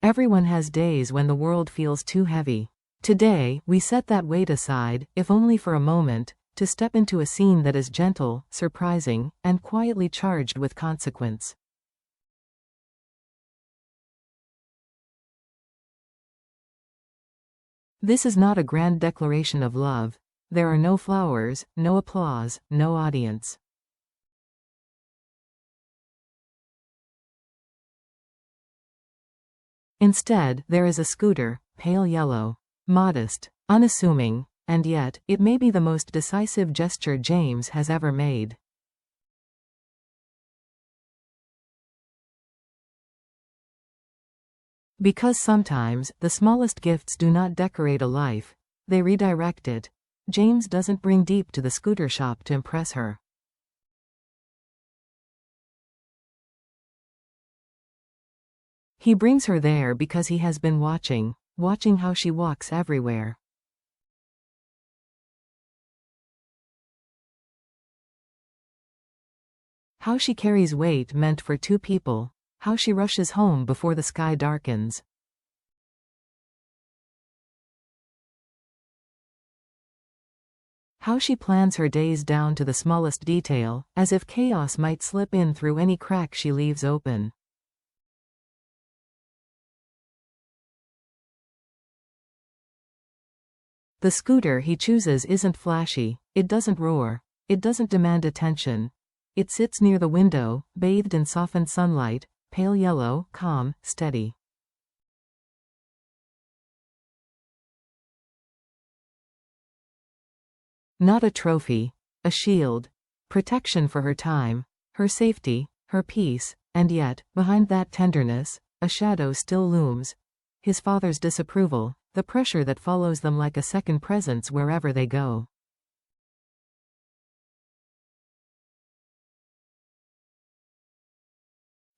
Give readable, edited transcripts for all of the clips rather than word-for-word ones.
Everyone has days when the world feels too heavy. Today, we set that weight aside, if only for a moment, to step into a scene that is gentle, surprising, and quietly charged with consequence. This is not a grand declaration of love. There are no flowers, no applause, no audience. Instead, there is a scooter, pale yellow, modest, unassuming, and yet, it may be the most decisive gesture James has ever made. Because sometimes, the smallest gifts do not decorate a life, they redirect it. James doesn't bring Diep to the scooter shop to impress her. He brings her there because he has been watching how she walks everywhere. How she carries weight meant for two people, how she rushes home before the sky darkens. How she plans her days down to the smallest detail, as if chaos might slip in through any crack she leaves open. The scooter he chooses isn't flashy, it doesn't roar, it doesn't demand attention. It sits near the window, bathed in softened sunlight, pale yellow, calm, steady. Not a trophy, a shield, protection for her time, her safety, her peace, and yet, behind that tenderness, a shadow still looms. His father's disapproval, the pressure that follows them like a second presence wherever they go.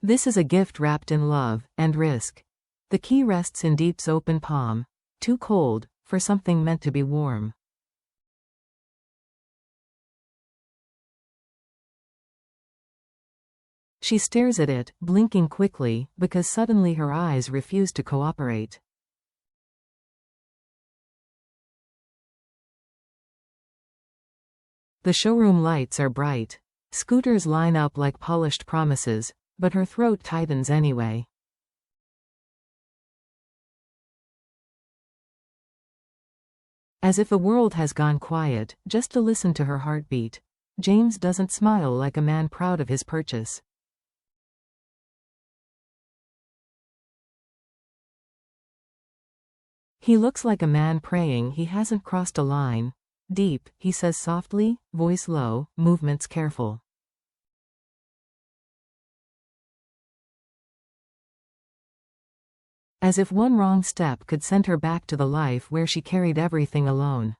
This is a gift wrapped in love and risk. The key rests in Diep's open palm, too cold for something meant to be warm. She stares at it, blinking quickly, because suddenly her eyes refuse to cooperate. The showroom lights are bright. Scooters line up like polished promises, but her throat tightens anyway. As if the world has gone quiet, just to listen to her heartbeat. James doesn't smile like a man proud of his purchase. He looks like a man praying he hasn't crossed a line. Diep, he says softly, voice low, movements careful. As if one wrong step could send her back to the life where she carried everything alone.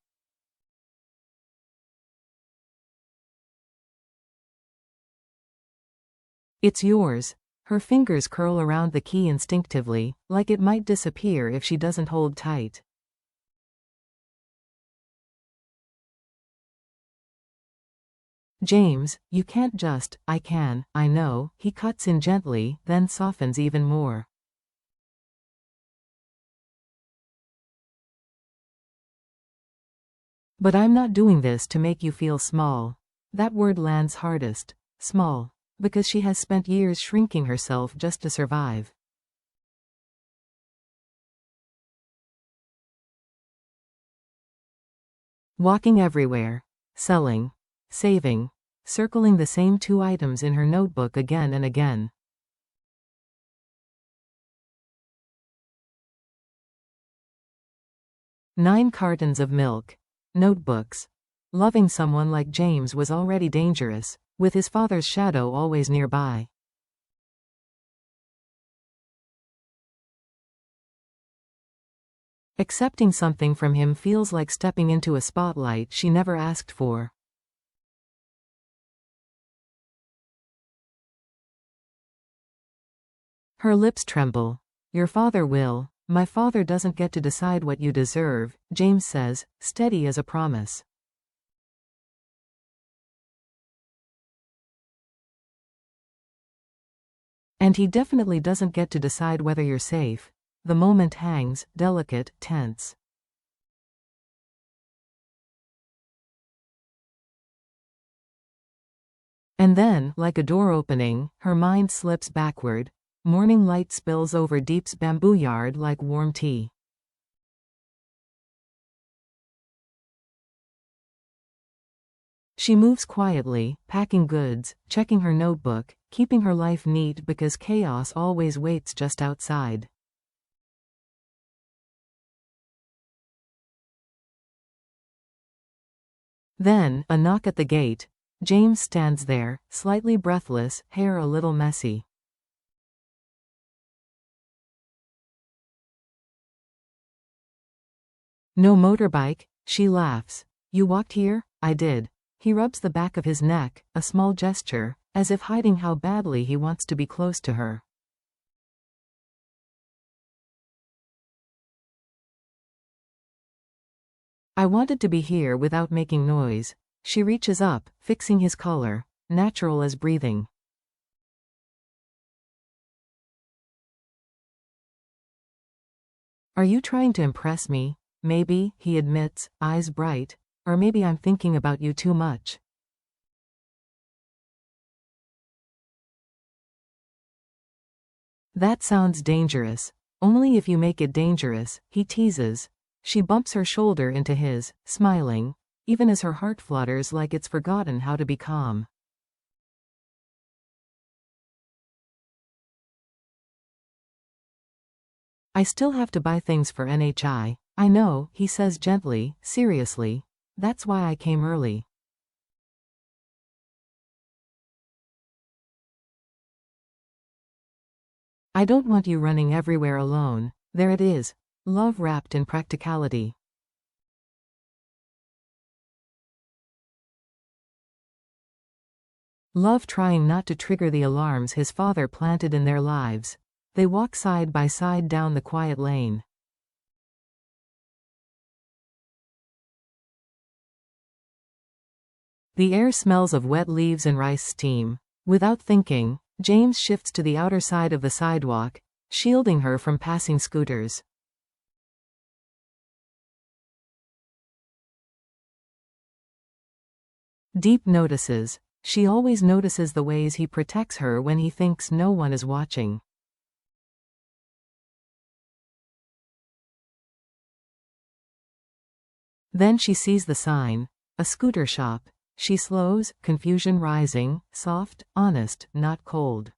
It's yours. Her fingers curl around the key instinctively, like it might disappear if she doesn't hold tight. James, you can't just, I can, I know, he cuts in gently, then softens even more. But I'm not doing this to make you feel small. That word lands hardest. Small. Because she has spent years shrinking herself just to survive. Walking everywhere. Selling. Saving. Circling the same two items in her notebook again and again. Nine cartons of milk. Notebooks. Loving someone like James was already dangerous, with his father's shadow always nearby. Accepting something from him feels like stepping into a spotlight she never asked for. Her lips tremble. Your father will. My father doesn't get to decide what you deserve, James says, steady as a promise. And he definitely doesn't get to decide whether you're safe. The moment hangs, delicate, tense. And then, like a door opening, her mind slips backward. Morning light spills over Diep's bamboo yard like warm tea. She moves quietly, packing goods, checking her notebook, keeping her life neat because chaos always waits just outside. Then, a knock at the gate. James stands there, slightly breathless, hair a little messy. No motorbike? She laughs. You walked here? I did. He rubs the back of his neck, a small gesture, as if hiding how badly he wants to be close to her. I wanted to be here without making noise. She reaches up, fixing his collar, natural as breathing. Are you trying to impress me? Maybe, he admits, eyes bright. Or maybe I'm thinking about you too much. That sounds dangerous. Only if you make it dangerous, he teases. She bumps her shoulder into his, smiling, even as her heart flutters like it's forgotten how to be calm. I still have to buy things for NHI. I know, he says gently, seriously. That's why I came early. I don't want you running everywhere alone. There it is. Love wrapped in practicality. Love trying not to trigger the alarms his father planted in their lives. They walk side by side down the quiet lane. The air smells of wet leaves and rice steam. Without thinking, James shifts to the outer side of the sidewalk, shielding her from passing scooters. Diep notices. She always notices the ways he protects her when he thinks no one is watching. Then she sees the sign. A scooter shop. She slows, confusion rising, soft, honest, not cold.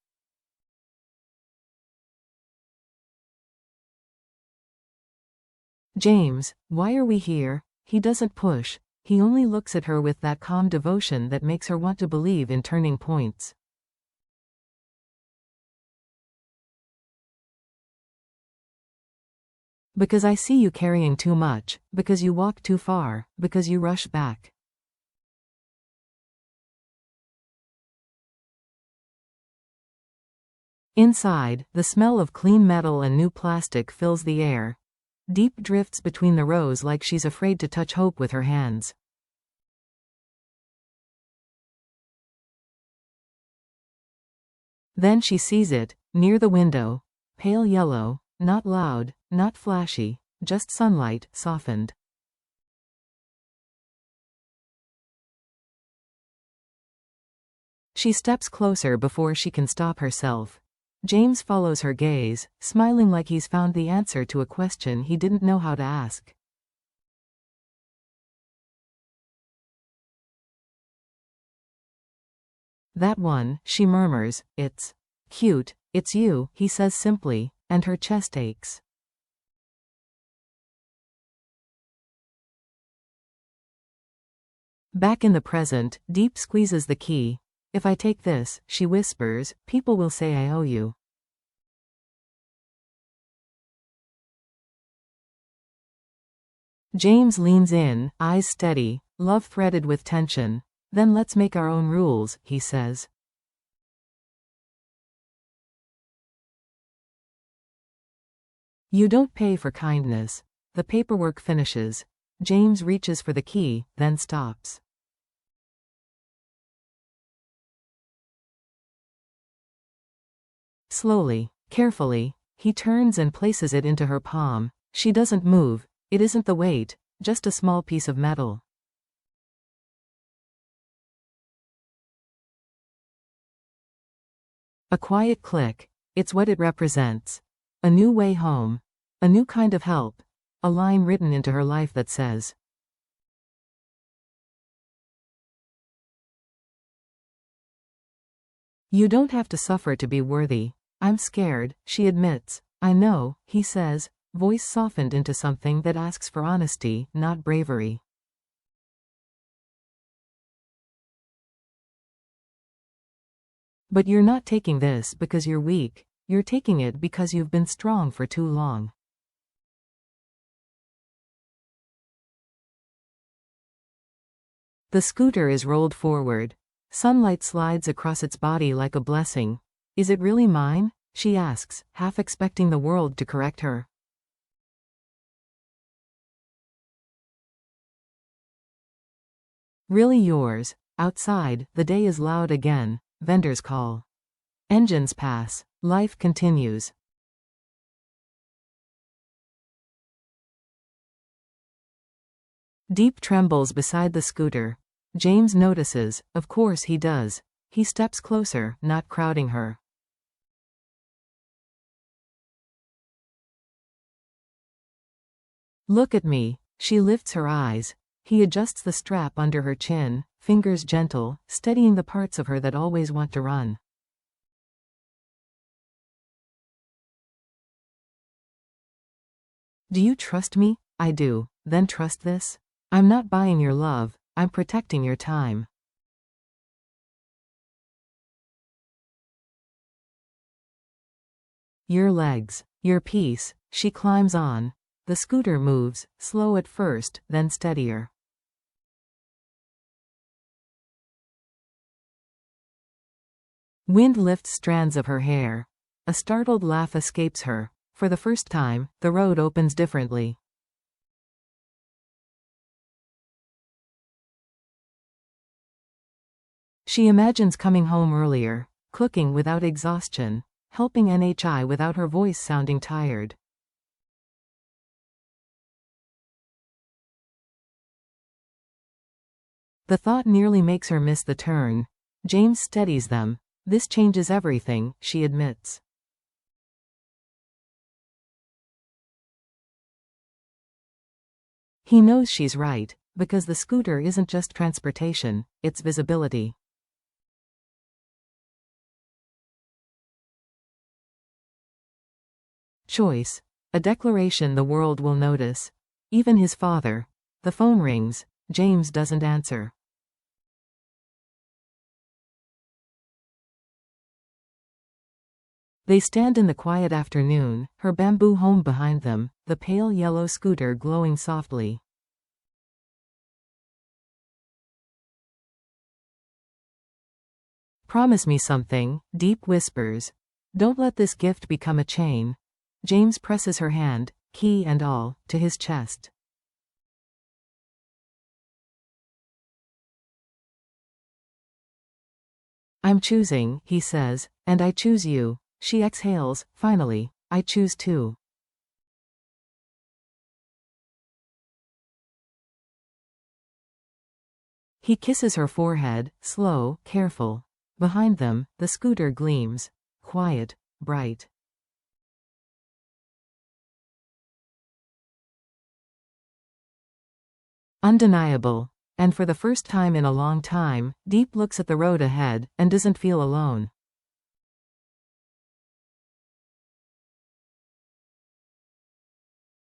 James, why are we here? He doesn't push. He only looks at her with that calm devotion that makes her want to believe in turning points. Because I see you carrying too much, because you walk too far, because you rush back. Inside, the smell of clean metal and new plastic fills the air. Diep drifts between the rows like she's afraid to touch hope with her hands. Then she sees it, near the window. Pale yellow, not loud, not flashy, just sunlight, softened. She steps closer before she can stop herself. James follows her gaze, smiling like he's found the answer to a question he didn't know how to ask. That one, she murmurs, it's cute, it's you, he says simply, and her chest aches. Back in the present, Diep squeezes the key. If I take this, she whispers, people will say I owe you. James leans in, eyes steady, love threaded with tension. Then let's make our own rules, he says. You don't pay for kindness. The paperwork finishes. James reaches for the key, then stops. Slowly, carefully, He turns and places it into her palm. She doesn't move. It isn't the weight, just a small piece of metal. A quiet click. It's what it represents. A new way home. A new kind of help. A line written into her life that says, "You don't have to suffer to be worthy." "I'm scared," she admits. "I know," he says, voice softened into something that asks for honesty, not bravery. "But you're not taking this because you're weak. You're taking it because you've been strong for too long." The scooter is rolled forward. Sunlight slides across its body like a blessing. "Is it really mine?" she asks, half expecting the world to correct her. "Really yours." Outside, the day is loud again. Vendors call. Engines pass. Life continues. Diep trembles beside the scooter. James notices, of course he does. He steps closer, not crowding her. "Look at me." She lifts her eyes. He adjusts the strap under her chin, fingers gentle, steadying the parts of her that always want to run. "Do you trust me?" "I do." "Then trust this." "I'm not buying your love, I'm protecting your time." "Your legs. Your peace." She climbs on. The scooter moves, slow at first, then steadier. Wind lifts strands of her hair. A startled laugh escapes her. For the first time, the road opens differently. She imagines coming home earlier, cooking without exhaustion, helping NHI without her voice sounding tired. The thought nearly makes her miss the turn. James steadies them. "This changes everything," she admits. He knows she's right, because the scooter isn't just transportation, it's visibility. Choice. A declaration the world will notice. Even his father. The phone rings. James doesn't answer. They stand in the quiet afternoon, her bamboo home behind them, the pale yellow scooter glowing softly. "Promise me something," Diep whispers. "Don't let this gift become a chain." James presses her hand, key and all, to his chest. "I'm choosing," he says, "and I choose you." She exhales, finally. "I choose too." He kisses her forehead, slow, careful. Behind them, the scooter gleams. Quiet, bright. Undeniable. And for the first time in a long time, Diep looks at the road ahead, and doesn't feel alone.